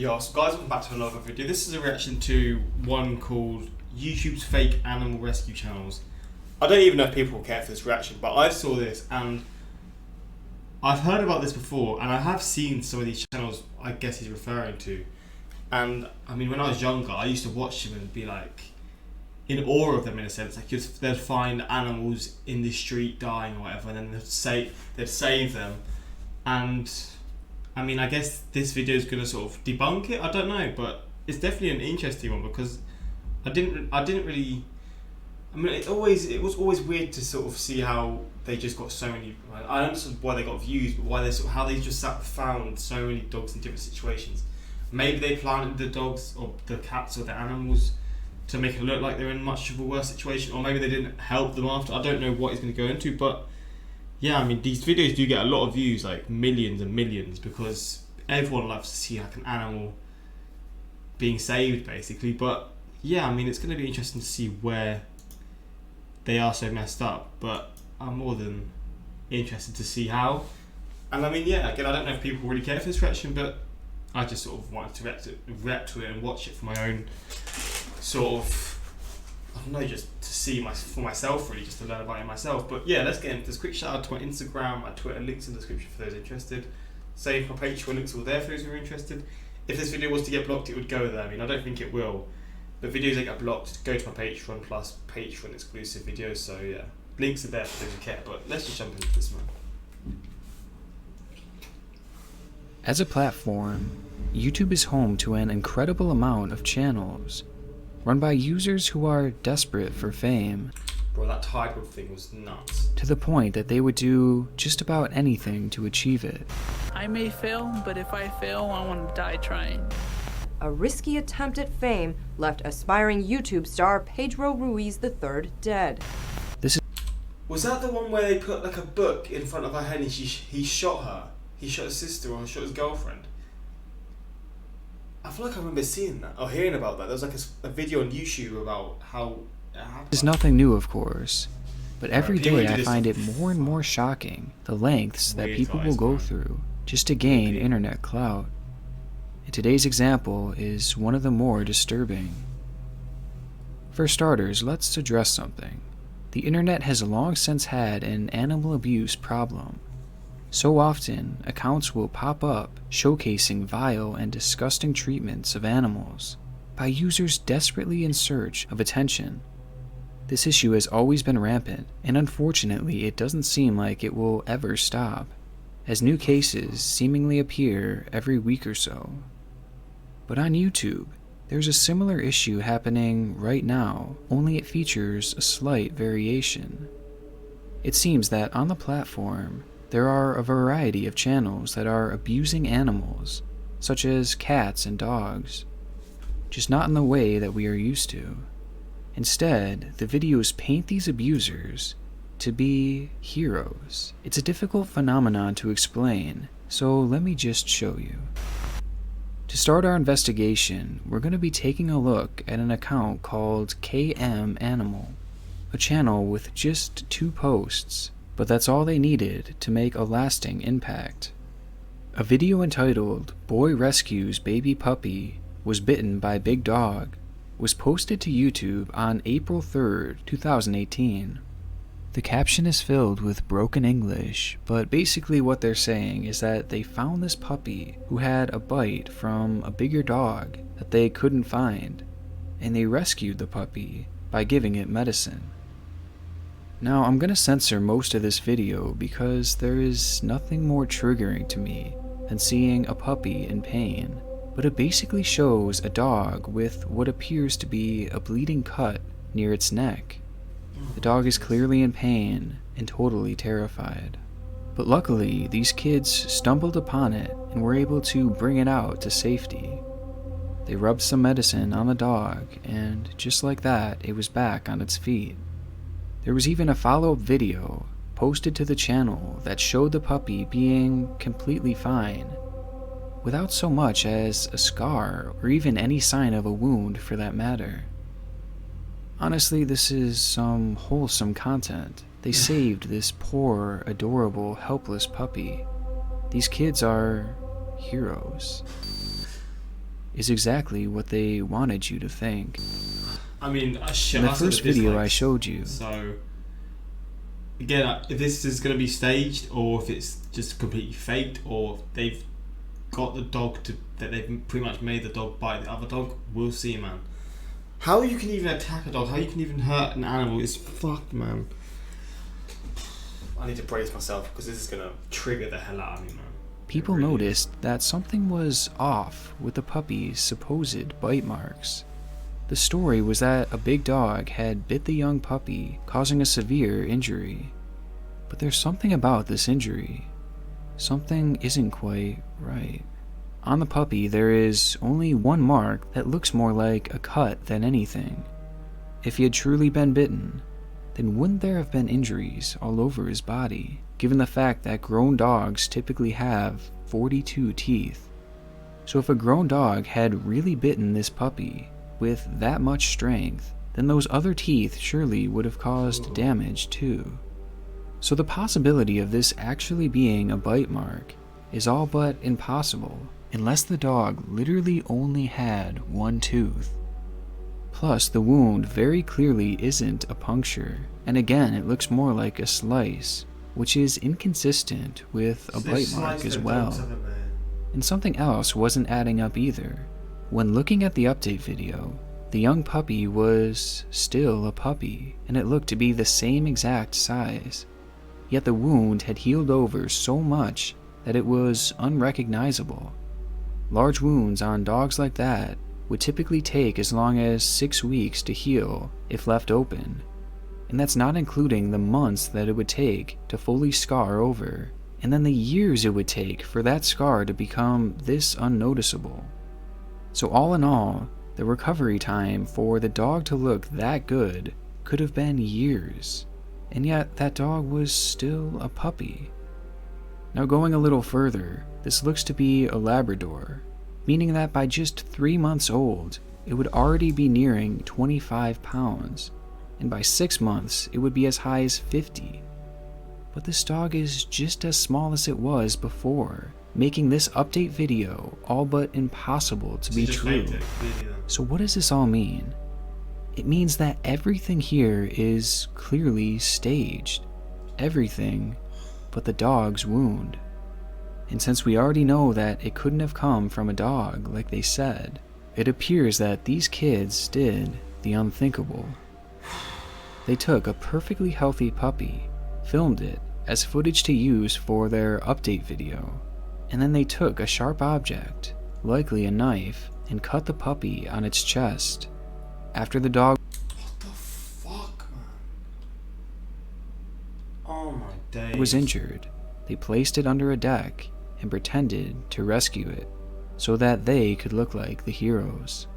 Yo, so guys, welcome back to another video. This is a reaction to one called YouTube's fake animal rescue channels. I don't even know if people will care for this reaction, but I saw this and I've heard about this before, and I have seen some of these channels I guess he's referring to. And I mean, when I was younger, I used to watch them and be like in awe of them in a sense. Like they'd find animals in the street dying or whatever, and then they'd save them. And I mean, I guess this video is going to sort of debunk it. I don't know, but it's definitely an interesting one because I didn't really. I mean, it was always weird to sort of see how they just got so many. I understand why they got views, but why how they just found so many dogs in different situations. Maybe they planted the dogs or the cats or the animals to make it look like they're in much of a worse situation, or maybe they didn't help them after. I don't know what he's going to go into, but. Yeah, I mean, these videos do get a lot of views, like millions and millions, because everyone loves to see like an animal being saved, basically. But yeah, I mean, it's going to be interesting to see where they are so messed up. But I'm more than interested to see how. And I mean, yeah, again, I don't know if people really care for this reaction, but I just sort of wanted to react to it and watch it for my own sort of. I don't know, just to see for myself, really, just to learn about it myself. But yeah, let's get into this. Quick shout out to my Instagram, my Twitter, links in the description for those interested. Save my Patreon, links all there for those who are interested. If this video was to get blocked, it would go there. I mean, I don't think it will. But videos that get blocked, go to my Patreon plus Patreon exclusive videos. So yeah, links are there for those who care. But let's just jump into this one. As a platform, YouTube is home to an incredible amount of channels run by users who are desperate for fame. Bro, that title thing was nuts. To the point that they would do just about anything to achieve it. I may fail, but if I fail, I want to die trying. A risky attempt at fame left aspiring YouTube star Pedro Ruiz III dead. Was that the one where they put like a book in front of her head and he shot her? He shot his sister or shot his girlfriend? I feel like I remember seeing that or hearing about that. There was like a video on YouTube about how it happened. It's nothing new, of course, but every day I find it more and more shocking the lengths that people will go through just to gain internet clout. And today's example is one of the more disturbing. For starters, let's address something. The internet has long since had an animal abuse problem. So often, accounts will pop up showcasing vile and disgusting treatments of animals by users desperately in search of attention. This issue has always been rampant, and unfortunately it doesn't seem like it will ever stop, as new cases seemingly appear every week or so. But on YouTube, there's a similar issue happening right now, only it features a slight variation. It seems that on the platform, there are a variety of channels that are abusing animals, such as cats and dogs, just not in the way that we are used to. Instead, the videos paint these abusers to be heroes. It's a difficult phenomenon to explain, so let me just show you. To start our investigation, we're going to be taking a look at an account called KM Animal, a channel with just 2 posts. But that's all they needed to make a lasting impact. A video entitled "Boy Rescues Baby Puppy Was Bitten by Big Dog" was posted to YouTube on April 3rd, 2018. The caption is filled with broken English, but basically what they're saying is that they found this puppy who had a bite from a bigger dog that they couldn't find, and they rescued the puppy by giving it medicine. Now, I'm gonna censor most of this video because there is nothing more triggering to me than seeing a puppy in pain, but it basically shows a dog with what appears to be a bleeding cut near its neck. The dog is clearly in pain and totally terrified. But luckily, these kids stumbled upon it and were able to bring it out to safety. They rubbed some medicine on the dog, and just like that, it was back on its feet. There was even a follow-up video posted to the channel that showed the puppy being completely fine, without so much as a scar or even any sign of a wound for that matter. Honestly, this is some wholesome content. They saved this poor, adorable, helpless puppy. These kids are heroes. is exactly what they wanted you to think. I mean, In the first video I showed you, so again, if this is going to be staged or if it's just completely faked or they've got the dog that they've pretty much made the dog bite the other dog, we'll see, man. How you can even attack a dog, how you can even hurt an animal is fucked, man. I need to brace myself because this is going to trigger the hell out of me, man. People noticed that something was off with the puppy's supposed bite marks. The story was that a big dog had bit the young puppy, causing a severe injury. But there's something about this injury. Something isn't quite right. On the puppy, there is only one mark that looks more like a cut than anything. If he had truly been bitten, then wouldn't there have been injuries all over his body, given the fact that grown dogs typically have 42 teeth? So if a grown dog had really bitten this puppy with that much strength, then those other teeth surely would have caused damage too. So the possibility of this actually being a bite mark is all but impossible, unless the dog literally only had one tooth. Plus, the wound very clearly isn't a puncture, and again it looks more like a slice, which is inconsistent with a bite mark as well. And something else wasn't adding up either. When looking at the update video, the young puppy was still a puppy, and it looked to be the same exact size. Yet the wound had healed over so much that it was unrecognizable. Large wounds on dogs like that would typically take as long as 6 weeks to heal if left open, and that's not including the months that it would take to fully scar over, and then the years it would take for that scar to become this unnoticeable. So all in all, the recovery time for the dog to look that good could have been years, and yet that dog was still a puppy. Now going a little further, this looks to be a Labrador, meaning that by just 3 months old, it would already be nearing 25 pounds, and by 6 months, it would be as high as 50. But this dog is just as small as it was before, making this update video all but impossible to be true. So what does this all mean? It means that everything here is clearly staged. Everything but the dog's wound. And since we already know that it couldn't have come from a dog like they said, it appears that these kids did the unthinkable. They took a perfectly healthy puppy, filmed it as footage to use for their update video, and then they took a sharp object, likely a knife, and cut the puppy on its chest. After the dog was injured, they placed it under a deck and pretended to rescue it so that they could look like the heroes.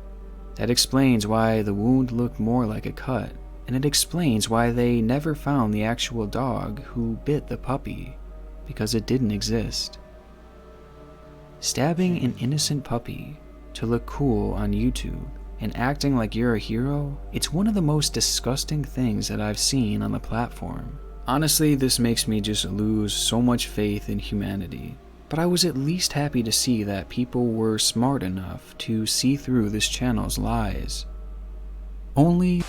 That explains why the wound looked more like a cut, and it explains why they never found the actual dog who bit the puppy, because it didn't exist. Stabbing an innocent puppy to look cool on YouTube and acting like you're a hero, it's one of the most disgusting things that I've seen on the platform. Honestly, this makes me just lose so much faith in humanity. But I was at least happy to see that people were smart enough to see through this channel's lies. Only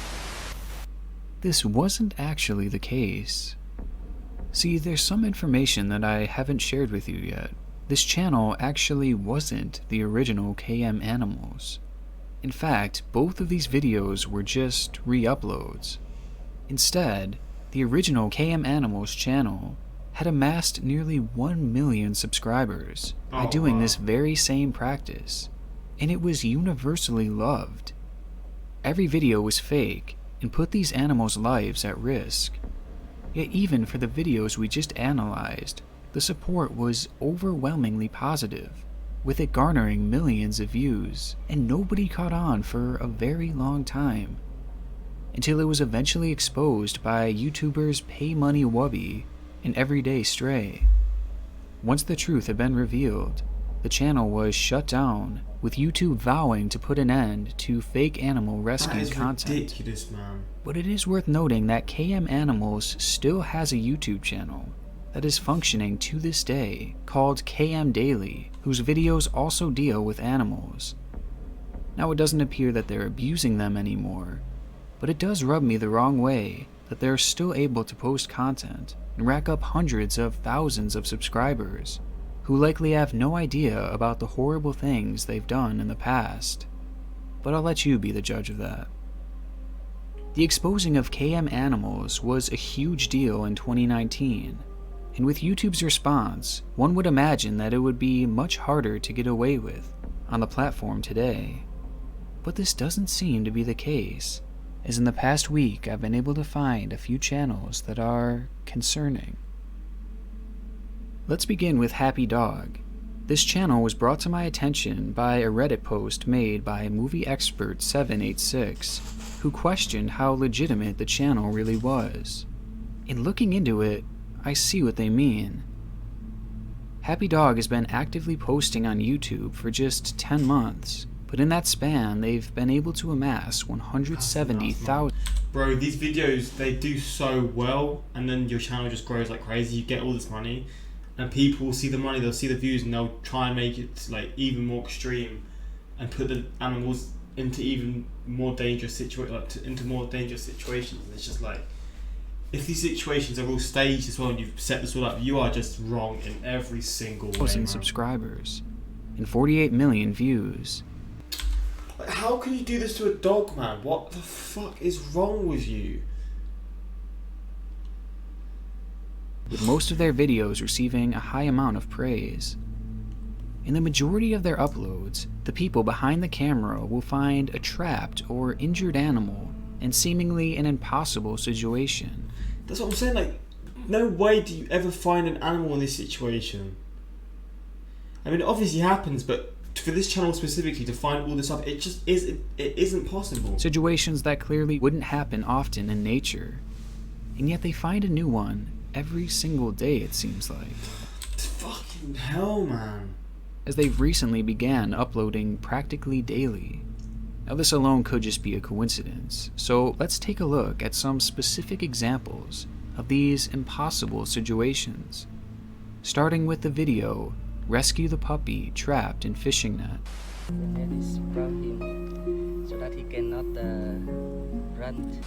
this wasn't actually the case. See, there's some information that I haven't shared with you yet. This channel actually wasn't the original KM Animals. In fact, both of these videos were just re-uploads. Instead, the original KM Animals channel had amassed nearly 1 million subscribers by doing this very same practice, and it was universally loved. Every video was fake and put these animals' lives at risk. Yet even for the videos we just analyzed, the support was overwhelmingly positive, with it garnering millions of views, and nobody caught on for a very long time, until it was eventually exposed by YouTubers Pay Money Wubby and Everyday Stray. Once the truth had been revealed, the channel was shut down, with YouTube vowing to put an end to fake animal rescue content. Ridiculous, man. But it is worth noting that KM Animals still has a YouTube channel that is functioning to this day, called KM Daily, whose videos also deal with animals. Now, it doesn't appear that they're abusing them anymore, but it does rub me the wrong way that they're still able to post content and rack up hundreds of thousands of subscribers who likely have no idea about the horrible things they've done in the past. But I'll let you be the judge of that. The exposing of KM animals was a huge deal in 2019, and with YouTube's response, one would imagine that it would be much harder to get away with on the platform today. But this doesn't seem to be the case, as in the past week I've been able to find a few channels that are concerning. Let's begin with Happy Dog. This channel was brought to my attention by a Reddit post made by movie expert 786, who questioned how legitimate the channel really was. In looking into it, I see what they mean. Happy Dog has been actively posting on YouTube for just 10 months, but in that span, they've been able to amass 170,000. Bro, these videos, they do so well, and then your channel just grows like crazy. You get all this money, and people will see the money, they'll see the views, and they'll try and make it like even more extreme, and put the animals into even more dangerous into more dangerous situations. And it's just like, if these situations are all staged as well, and you've set this all up, you are just wrong in every single way. 1,000 subscribers and 48 million views. Like, how can you do this to a dog, man? What the fuck is wrong with you? With most of their videos receiving a high amount of praise. In the majority of their uploads, the people behind the camera will find a trapped or injured animal in seemingly an impossible situation. That's what I'm saying, like, no way do you ever find an animal in this situation. I mean, it obviously happens, but for this channel specifically to find all this stuff, it just isn't possible. Situations that clearly wouldn't happen often in nature. And yet they find a new one every single day, it seems like. It's fucking hell, man. As they've recently began uploading practically daily. Now, this alone could just be a coincidence, so let's take a look at some specific examples of these impossible situations. Starting with the video, Rescue the Puppy Trapped in Fishing Net. The net is around him so that he cannot run.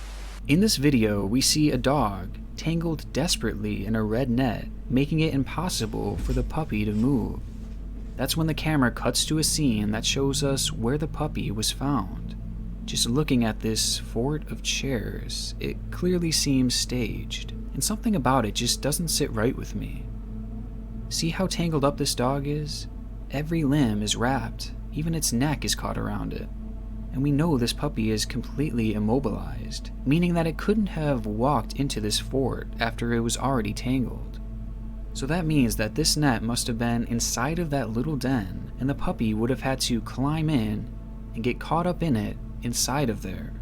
In this video, we see a dog tangled desperately in a red net, making it impossible for the puppy to move. That's when the camera cuts to a scene that shows us where the puppy was found. Just looking at this fort of chairs, it clearly seems staged, and something about it just doesn't sit right with me. See how tangled up this dog is? Every limb is wrapped, even its neck is caught around it. And we know this puppy is completely immobilized, meaning that it couldn't have walked into this fort after it was already tangled. So that means that this net must have been inside of that little den, and the puppy would have had to climb in and get caught up in it inside of there.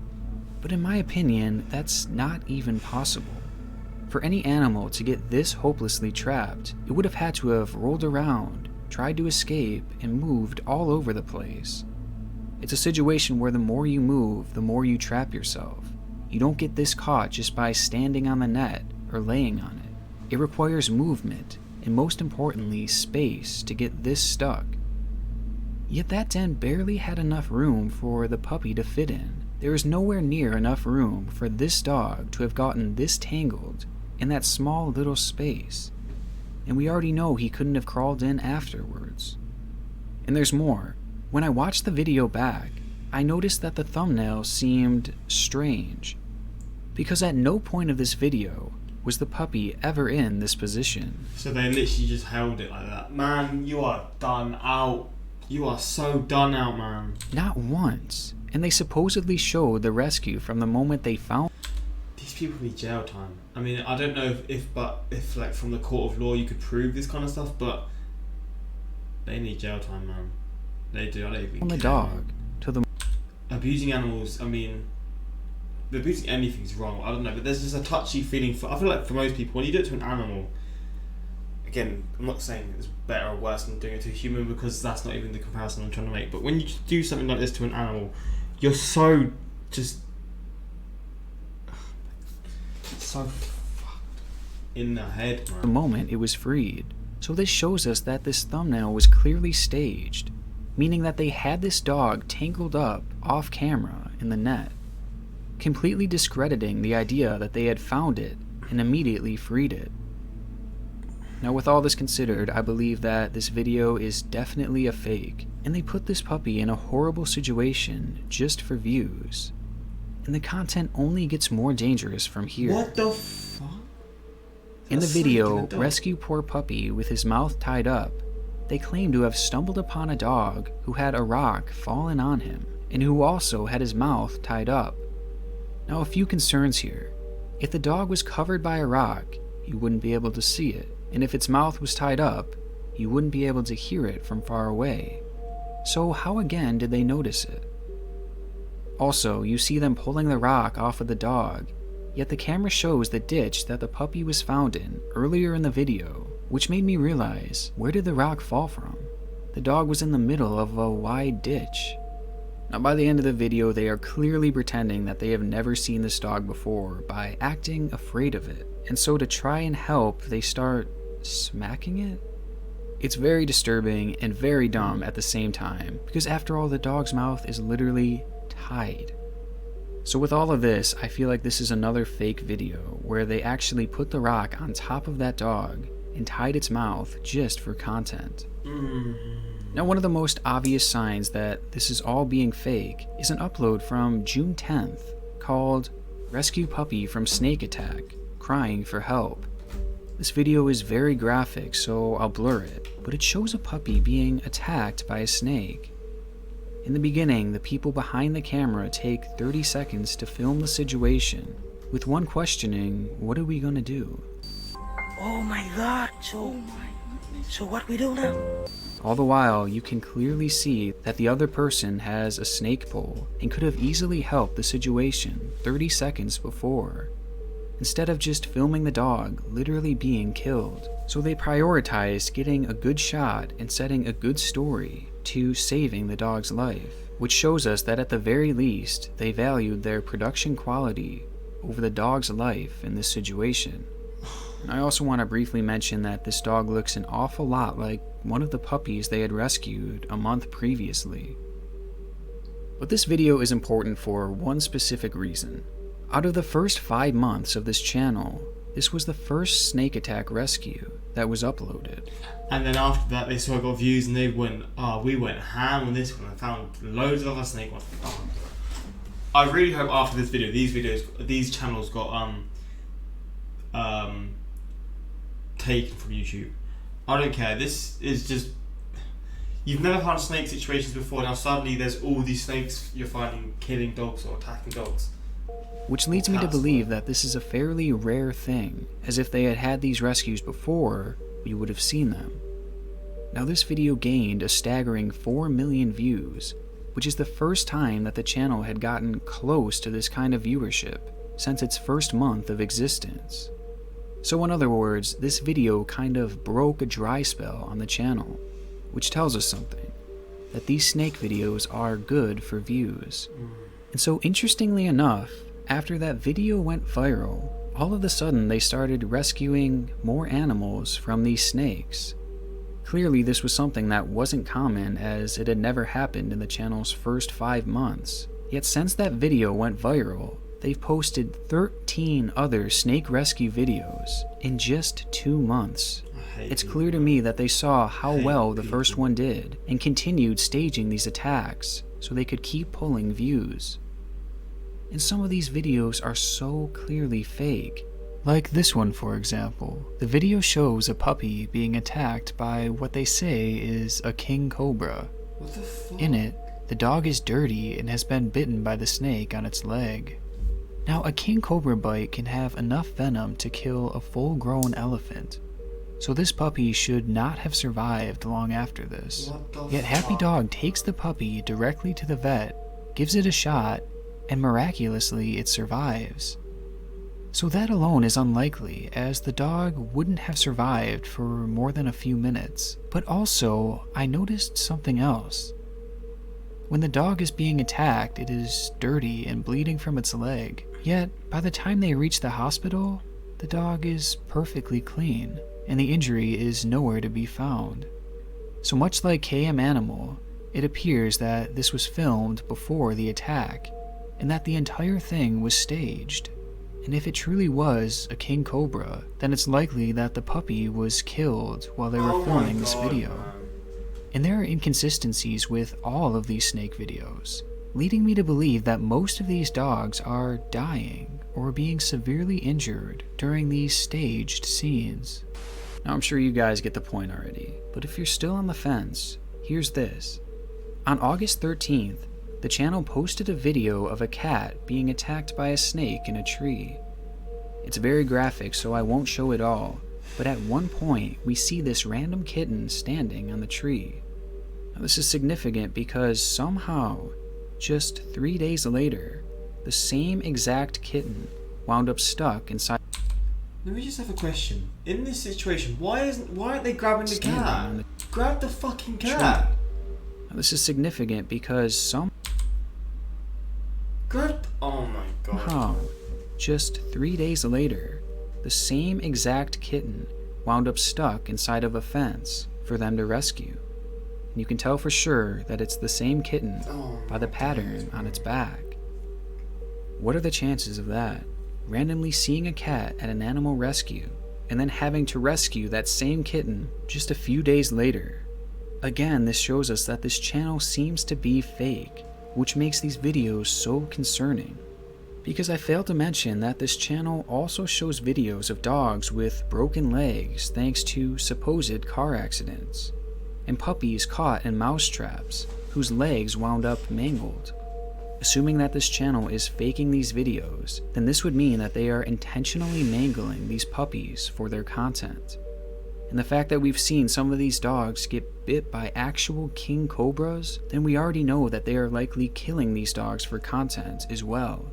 But in my opinion, that's not even possible. For any animal to get this hopelessly trapped, it would have had to have rolled around, tried to escape, and moved all over the place. It's a situation where the more you move, the more you trap yourself. You don't get this caught just by standing on the net or laying on it. It requires movement, and most importantly, space to get this stuck. Yet that den barely had enough room for the puppy to fit in. There is nowhere near enough room for this dog to have gotten this tangled in that small little space. And we already know he couldn't have crawled in afterwards. And there's more. When I watched the video back, I noticed that the thumbnail seemed strange, because at no point of this video was the puppy ever in this position. So they literally just held it like that. Man, you are done out. You are so done out, man. Not once. And they supposedly showed the rescue from the moment they found. These people need jail time. I mean, I don't know if like from the court of law you could prove this kind of stuff, but they need jail time, man. They do. I don't even From the care, dog man. to the Abusing animals, I mean, abusing anything's wrong. I don't know, but there's just a touchy feeling I feel like for most people, when you do it to an animal, again, I'm not saying it's better or worse than doing it to a human, because that's not even the comparison I'm trying to make, but when you do something like this to an animal, you're so just so fucked in the head, man. moment it was freed. So this shows us that this thumbnail was clearly staged. meaning that they had this dog tangled up off camera in the net, completely discrediting the idea that they had found it and immediately freed it. Now, with all this considered, I believe that this video is definitely a fake, and they put this puppy in a horrible situation just for views. And the content only gets more dangerous from here. What the fuck? In the video, Rescue Poor Puppy with his mouth tied up, they claim to have stumbled upon a dog who had a rock fallen on him, and who also had his mouth tied up. Now, a few concerns here. If the dog was covered by a rock, you wouldn't be able to see it. And if its mouth was tied up, you wouldn't be able to hear it from far away. So how again did they notice it? Also, you see them pulling the rock off of the dog, yet the camera shows the ditch that the puppy was found in earlier in the video, which made me realize, where did the rock fall from? The dog was in the middle of a wide ditch. Now, by the end of the video, they are clearly pretending that they have never seen this dog before by acting afraid of it. And so to try and help, they start smacking it? It's very disturbing and very dumb at the same time, because after all, the dog's mouth is literally tied. So with all of this, I feel like this is another fake video where they actually put the rock on top of that dog and tied its mouth just for content. Now, one of the most obvious signs that this is all being fake is an upload from June 10th called "Rescue Puppy from Snake Attack, Crying for Help." This video is very graphic, so I'll blur it, but it shows a puppy being attacked by a snake. In the beginning, the people behind the camera take 30 seconds to film the situation, with one questioning, what are we gonna do? Oh my god, so what we do now? All the while, you can clearly see that the other person has a snake pole and could have easily helped the situation 30 seconds before, instead of just filming the dog literally being killed. So they prioritized getting a good shot and setting a good story to saving the dog's life, which shows us that at the very least, they valued their production quality over the dog's life in this situation. I also want to briefly mention that this dog looks an awful lot like one of the puppies they had rescued a month previously. But this video is important for one specific reason. Out of the first 5 months of this channel, this was the first snake attack rescue that was uploaded. And then after that, they saw it got views, and they went, we went ham on this one and found loads of other snake ones. I really hope after this video, these channels got taken from YouTube. I don't care. This is just, you've never found snake situations before. Now suddenly there's all these snakes you're finding killing dogs or attacking dogs. Which leads me to believe that this is a fairly rare thing, as if they had had these rescues before, we would have seen them. Now this video gained a staggering 4 million views, which is the first time that the channel had gotten close to this kind of viewership since its first month of existence. So in other words, this video kind of broke a dry spell on the channel, which tells us something, that these snake videos are good for views. And so interestingly enough, after that video went viral, all of a sudden they started rescuing more animals from these snakes. Clearly this was something that wasn't common, as it had never happened in the channel's first 5 months. Yet since that video went viral, they've posted 13 other snake rescue videos in just 2 months. It's clear to me that they saw how well the first one did and continued staging these attacks so they could keep pulling views. And some of these videos are so clearly fake. Like this one, for example. The video shows a puppy being attacked by what they say is a king cobra. What the fuck? In it, the dog is dirty and has been bitten by the snake on its leg. Now, a king cobra bite can have enough venom to kill a full-grown elephant, so this puppy should not have survived long after this. Yet Happy Dog takes the puppy directly to the vet, gives it a shot, and miraculously it survives. So that alone is unlikely, as the dog wouldn't have survived for more than a few minutes. But also, I noticed something else. When the dog is being attacked, it is dirty and bleeding from its leg. Yet, by the time they reach the hospital, the dog is perfectly clean, and the injury is nowhere to be found. So much like KM Animal, It appears that this was filmed before the attack, and that the entire thing was staged. And if it truly was a king cobra, then it's likely that the puppy was killed while they were filming this video. Man. And there are inconsistencies with all of these snake videos, leading me to believe that most of these dogs are dying or being severely injured during these staged scenes. Now I'm sure you guys get the point already, but if you're still on the fence, here's this. On August 13th, the channel posted a video of a cat being attacked by a snake in a tree. It's very graphic, so I won't show it all, but at one point we see this random kitten standing on the tree. Now this is significant because somehow, just 3 days later, the same exact kitten wound up stuck inside. Let me just have a question. In this situation, why aren't they grabbing the cat? Grab the fucking cat. Now this is significant because oh my god. somehow, just 3 days later, the same exact kitten wound up stuck inside of a fence for them to rescue. And you can tell for sure that it's the same kitten by the pattern on its back. What are the chances of that? Randomly seeing a cat at an animal rescue, and then having to rescue that same kitten just a few days later. Again, this shows us that this channel seems to be fake, which makes these videos so concerning. Because I failed to mention that this channel also shows videos of dogs with broken legs thanks to supposed car accidents, and puppies caught in mouse traps whose legs wound up mangled. Assuming that this channel is faking these videos, then this would mean that they are intentionally mangling these puppies for their content. And the fact that we've seen some of these dogs get bit by actual king cobras, then we already know that they are likely killing these dogs for content as well.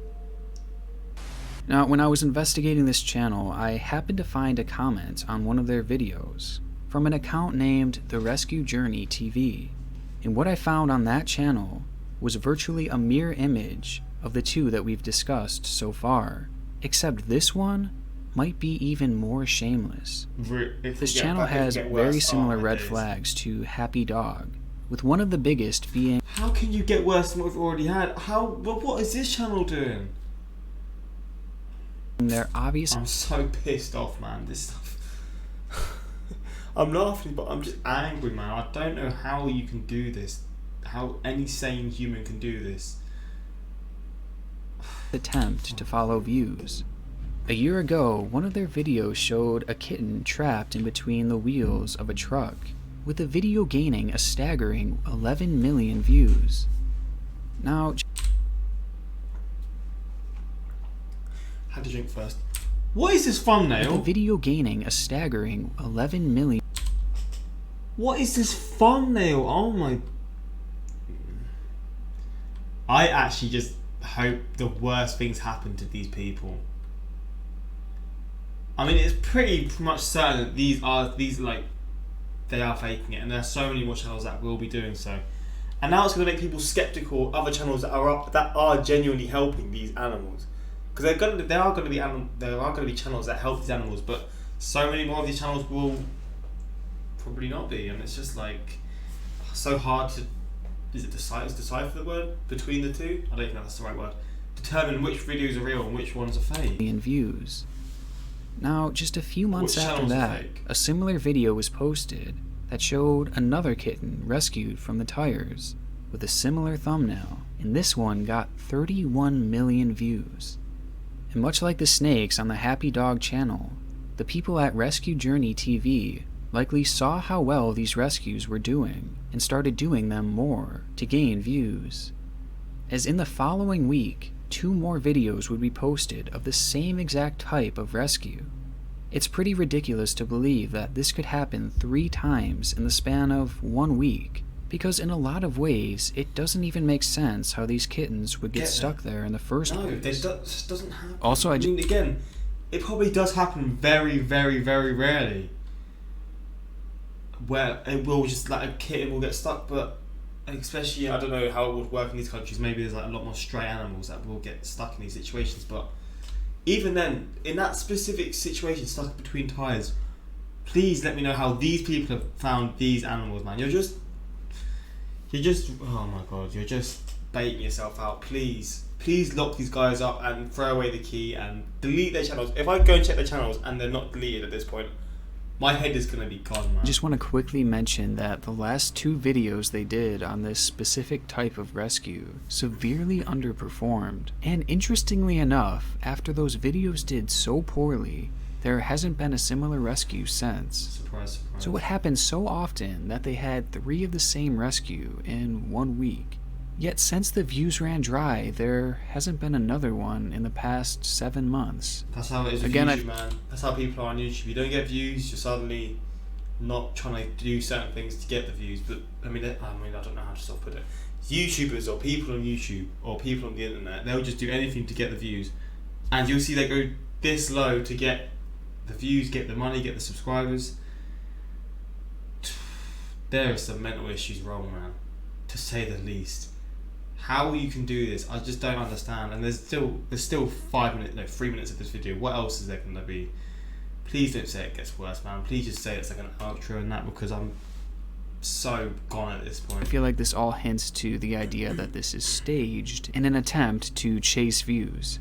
Now, when I was investigating this channel, I happened to find a comment on one of their videos from an account named The Rescue Journey TV, and what I found on that channel was virtually a mirror image of the two that we've discussed so far, except this one might be even more shameless. This channel has very similar red flags to Happy Dog, with one of the biggest being... How can you get worse than what we've already had? What is this channel doing? Their obvious... I'm so pissed off, man. This stuff... I'm laughing, but I'm just angry, man. I don't know how you can do this. How any sane human can do this. Attempt to follow views. A year ago, one of their videos showed a kitten trapped in between the wheels of a truck, with the video gaining a staggering 11 million views. Now, had to drink first. What is this thumbnail? With the video gaining a staggering 11 million. What is this thumbnail? Oh my... I actually just hope the worst things happen to these people. I mean, it's pretty much certain that they are faking it, and there are so many more channels that will be doing so. And now it's going to make people skeptical of other channels that are genuinely helping these animals, because there are going to be channels that help these animals, but so many more of these channels will probably not be, and it's just like so hard to decipher the word between the two. I don't think that's the right word. Determine which videos are real and which ones are fake. Views. Now, just a few months after that, a similar video was posted that showed another kitten rescued from the tires with a similar thumbnail, and this one got 31 million views. And much like the snakes on the Happy Dog channel, the people at Rescue Journey TV likely saw how well these rescues were doing and started doing them more to gain views. As in the following week, 2 more videos would be posted of the same exact type of rescue. It's pretty ridiculous to believe that this could happen 3 times in the span of 1 week, because in a lot of ways, it doesn't even make sense how these kittens would get stuck there in the first place. No, this doesn't happen. Also, I mean, again, it probably does happen very, very, very rarely, where it will just, like, a kitten will get stuck, but especially, I don't know how it would work in these countries, maybe there's like a lot more stray animals that will get stuck in these situations, but even then, in that specific situation, stuck between tires, please let me know how these people have found these animals, man. You're You're just, oh my god, you're just baiting yourself out. Please lock these guys up and throw away the key and delete their channels. If I go and check their channels and they're not deleted at this point, my head is going to be gone, man. I just want to quickly mention that the last 2 videos they did on this specific type of rescue severely underperformed. And interestingly enough, after those videos did so poorly, there hasn't been a similar rescue since. Surprise, surprise. So it happened so often that they had 3 of the same rescue in 1 week. Yet since the views ran dry, there hasn't been another one in the past 7 months. That's how it is with Again, YouTube, man. That's how people are on YouTube. You don't get views, you're suddenly not trying to do certain things to get the views. But I mean, I don't know how to sort of put it. YouTubers or people on YouTube or people on the internet, they'll just do anything to get the views, and you'll see they go this low to get the views, get the money, get the subscribers. There are some mental issues wrong, man, to say the least. How you can do this, I just don't understand. And there's still 3 minutes of this video. What else is there going to be? Please don't say it gets worse, man. Please just say it's like an outro and that, because I'm so gone at this point. I feel like this all hints to the idea that this is staged in an attempt to chase views.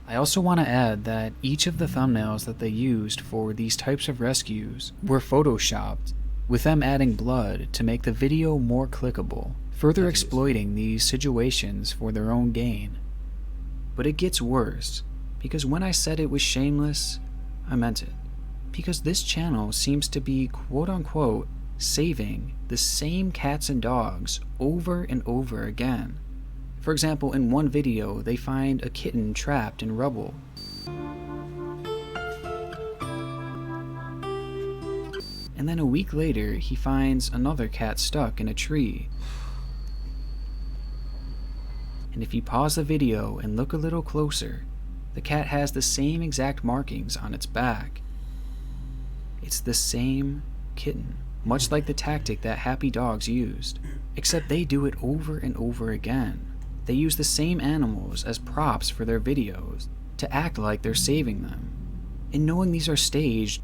I also want to add that each of the thumbnails that they used for these types of rescues were photoshopped, with them adding blood to make the video more clickable, further exploiting these situations for their own gain. But it gets worse, because when I said it was shameless, I meant it. Because this channel seems to be quote-unquote saving the same cats and dogs over and over again. For example, in one video, they find a kitten trapped in rubble. And then a week later, he finds another cat stuck in a tree. And if you pause the video and look a little closer, the cat has the same exact markings on its back. It's the same kitten, much like the tactic that Happy Dogs used, except they do it over and over again. They use the same animals as props for their videos to act like they're saving them. And knowing these are staged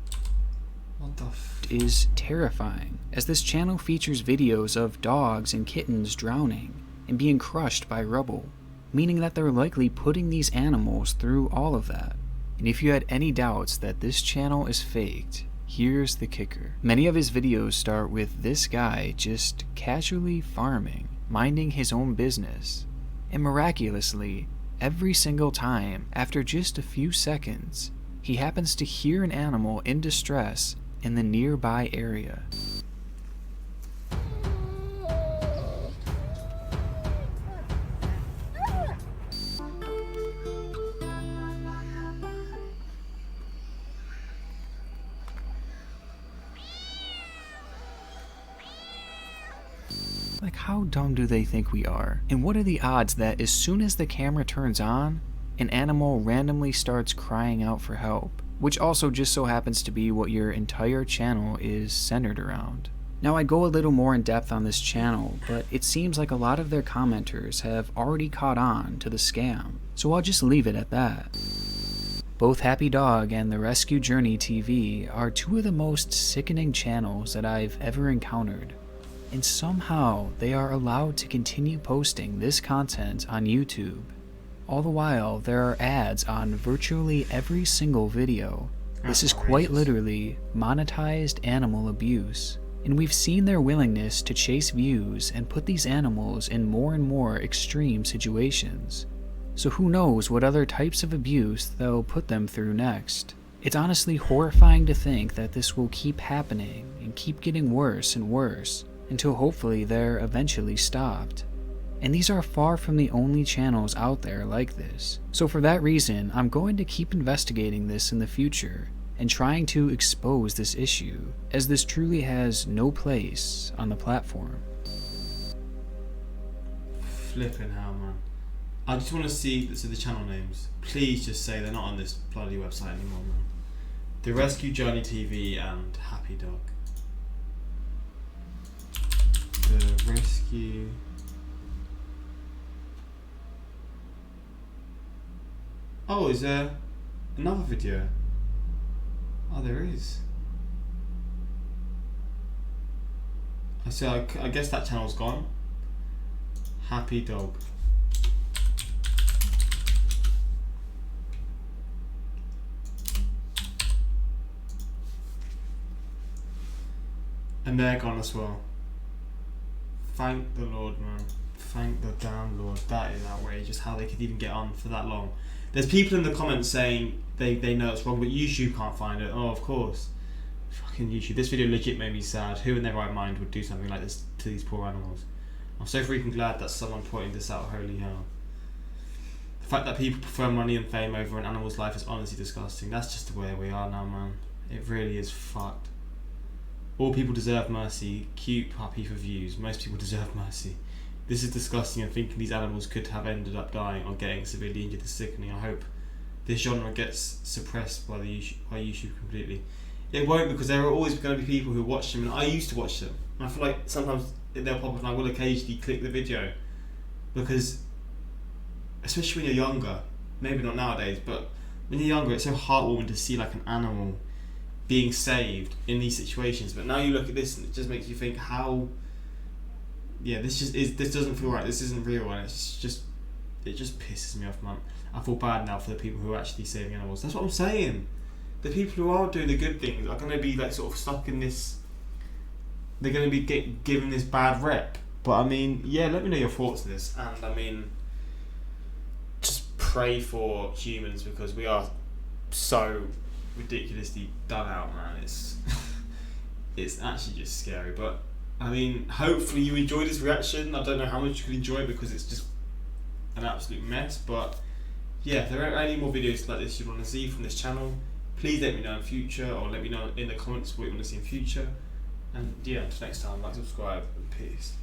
is terrifying, as this channel features videos of dogs and kittens drowning and being crushed by rubble, meaning that they're likely putting these animals through all of that. And if you had any doubts that this channel is faked, here's the kicker. Many of his videos start with this guy just casually farming, minding his own business. And miraculously, every single time, after just a few seconds, he happens to hear an animal in distress in the nearby area. Like, how dumb do they think we are? And what are the odds that as soon as the camera turns on, an animal randomly starts crying out for help? Which also just so happens to be what your entire channel is centered around. Now, I go a little more in depth on this channel, but it seems like a lot of their commenters have already caught on to the scam, so I'll just leave it at that. Both Happy Dog and The Rescue Journey TV are 2 of the most sickening channels that I've ever encountered. And somehow they are allowed to continue posting this content on YouTube. All the while, there are ads on virtually every single video. This is quite literally monetized animal abuse. And we've seen their willingness to chase views and put these animals in more and more extreme situations. So who knows what other types of abuse they'll put them through next. It's honestly horrifying to think that this will keep happening and keep getting worse and worse, until hopefully they're eventually stopped. And these are far from the only channels out there like this. So for that reason, I'm going to keep investigating this in the future and trying to expose this issue, as this truly has no place on the platform. Flipping hell, man. I just want to see the channel names. Please just say they're not on this bloody website anymore, man. The Rescue Journey TV and Happy Dog. The Rescue... Oh, is there another video? Oh, there is. I see. I guess that channel's gone. Happy dog. And they're gone as well. Thank the Lord, man. Thank the damn Lord. That is outrageous how they could even get on for that long. There's people in the comments saying they know it's wrong, but YouTube can't find it. Oh, of course. Fucking YouTube. This video legit made me sad. Who in their right mind would do something like this to these poor animals? I'm so freaking glad that someone pointing this out. Holy hell. The fact that people prefer money and fame over an animal's life is honestly disgusting. That's just the way we are now, man. It really is fucked. All people deserve mercy. Cute puppy for views. Most people deserve mercy. This is disgusting, and thinking these animals could have ended up dying or getting severely injured is sickening. I hope this genre gets suppressed by YouTube completely. It won't, because there are always going to be people who watch them, and I used to watch them. And I feel like sometimes they'll pop up and I will occasionally click the video, because especially when you're younger, maybe not nowadays, but when you're younger, it's so heartwarming to see like an animal being saved in these situations. But now you look at this and it just makes you think, how, yeah, this doesn't feel right. This isn't real, and it just pisses me off, man. I feel bad now for the people who are actually saving animals. That's what I'm saying. The people who are doing the good things are going to be like sort of stuck in this. They're going to be given this bad rep. But I mean, yeah, let me know your thoughts on this. And I mean, just pray for humans, because we are so ridiculously done out, man. It's actually just scary. But I mean, hopefully you enjoyed this reaction. I don't know how much you could enjoy it, because it's just an absolute mess. But yeah, if there are any more videos like this you want to see from this channel, please let me know in future, or let me know in the comments what you want to see in future. And yeah, until next time, like, subscribe, and peace.